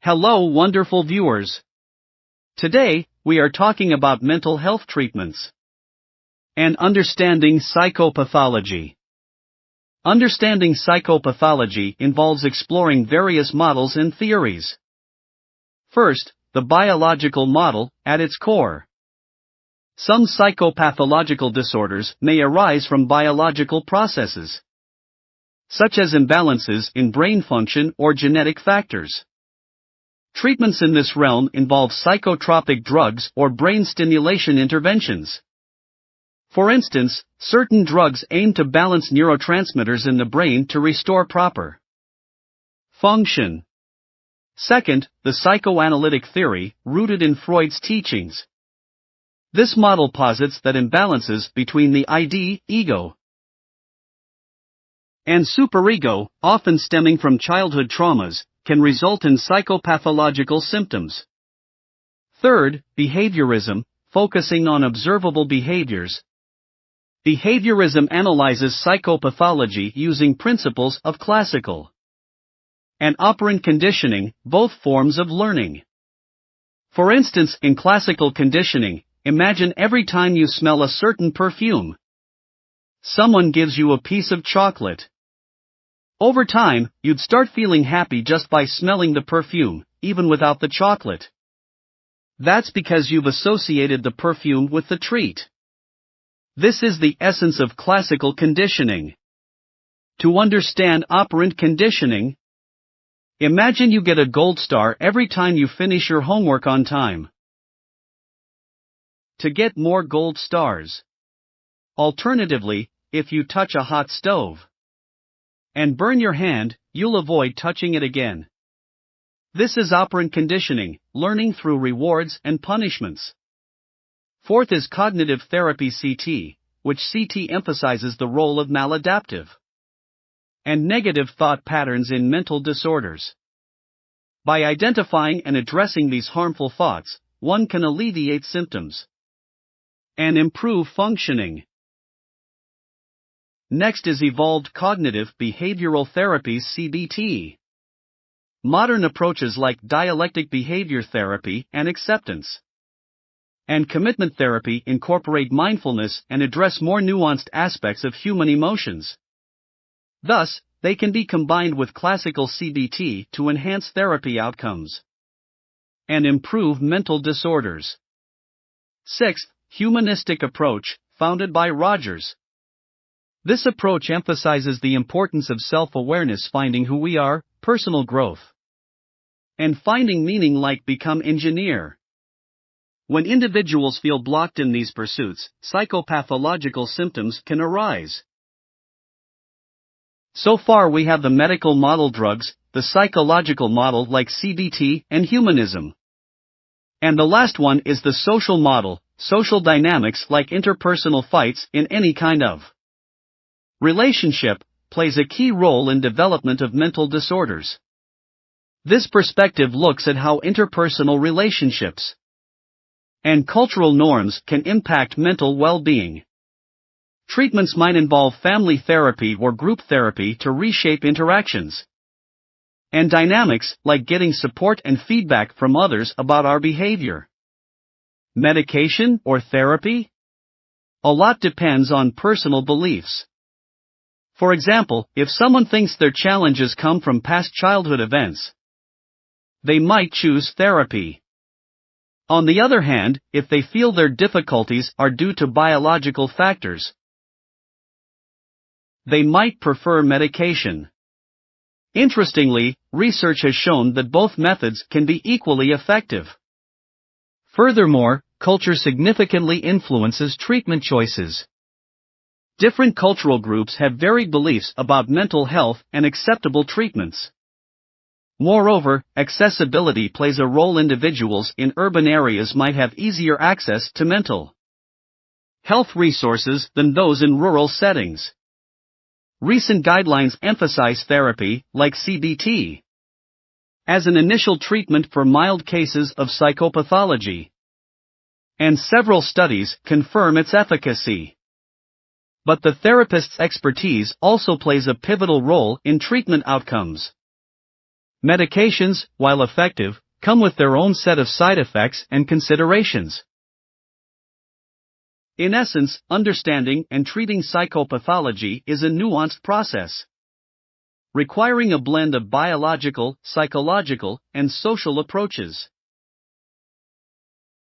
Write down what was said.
Hello, wonderful viewers. Today, we are talking about mental health treatments and understanding psychopathology. Understanding psychopathology involves exploring various models and theories. First, the biological model, at its core. Some psychopathological disorders may arise from biological processes, such as imbalances in brain function or genetic factors. Treatments in this realm involve psychotropic drugs or brain stimulation interventions. For instance, certain drugs aim to balance neurotransmitters in the brain to restore proper function. Second, the psychoanalytic theory, rooted in Freud's teachings. This model posits that imbalances between the ID, ego, and superego, often stemming from childhood traumas, can result in psychopathological symptoms. Third, behaviorism, focusing on observable behaviors. Behaviorism analyzes psychopathology using principles of classical and operant conditioning, both forms of learning. For instance, in classical conditioning, imagine every time you smell a certain perfume, someone gives you a piece of chocolate. Over time, you'd start feeling happy just by smelling the perfume, even without the chocolate. That's because you've associated the perfume with the treat. This is the essence of classical conditioning. To understand operant conditioning, imagine you get a gold star every time you finish your homework on time. To get more gold stars. Alternatively, if you touch a hot stove and burn your hand, you'll avoid touching it again. This is operant conditioning, learning through rewards and punishments. Fourth is cognitive therapy CT, which CT emphasizes the role of maladaptive and negative thought patterns in mental disorders. By identifying and addressing these harmful thoughts, one can alleviate symptoms and improve functioning. Next is evolved cognitive behavioral therapies CBT. Modern approaches like dialectic behavior therapy and acceptance and commitment therapy incorporate mindfulness and address more nuanced aspects of human emotions. Thus, they can be combined with classical CBT to enhance therapy outcomes and improve mental disorders. Sixth, humanistic approach, founded by Rogers. This approach emphasizes the importance of self-awareness, finding who we are, personal growth, and finding meaning like become engineer. When individuals feel blocked in these pursuits, psychopathological symptoms can arise. So far we have the medical model drugs, the psychological model like CBT and humanism. And the last one is the social model, social dynamics like interpersonal fights in any kind of relationship, plays a key role in development of mental disorders. This perspective looks at how interpersonal relationships and cultural norms can impact mental well-being. Treatments might involve family therapy or group therapy to reshape interactions and dynamics like getting support and feedback from others about our behavior. Medication or therapy? A lot depends on personal beliefs. For example, if someone thinks their challenges come from past childhood events, they might choose therapy. On the other hand, if they feel their difficulties are due to biological factors, they might prefer medication. Interestingly, research has shown that both methods can be equally effective. Furthermore, culture significantly influences treatment choices. Different cultural groups have varied beliefs about mental health and acceptable treatments. Moreover, accessibility plays a role. Individuals in urban areas might have easier access to mental health resources than those in rural settings. Recent guidelines emphasize therapy, like CBT, as an initial treatment for mild cases of psychopathology, and several studies confirm its efficacy. But the therapist's expertise also plays a pivotal role in treatment outcomes. Medications, while effective, come with their own set of side effects and considerations. In essence, understanding and treating psychopathology is a nuanced process, requiring a blend of biological, psychological, and social approaches.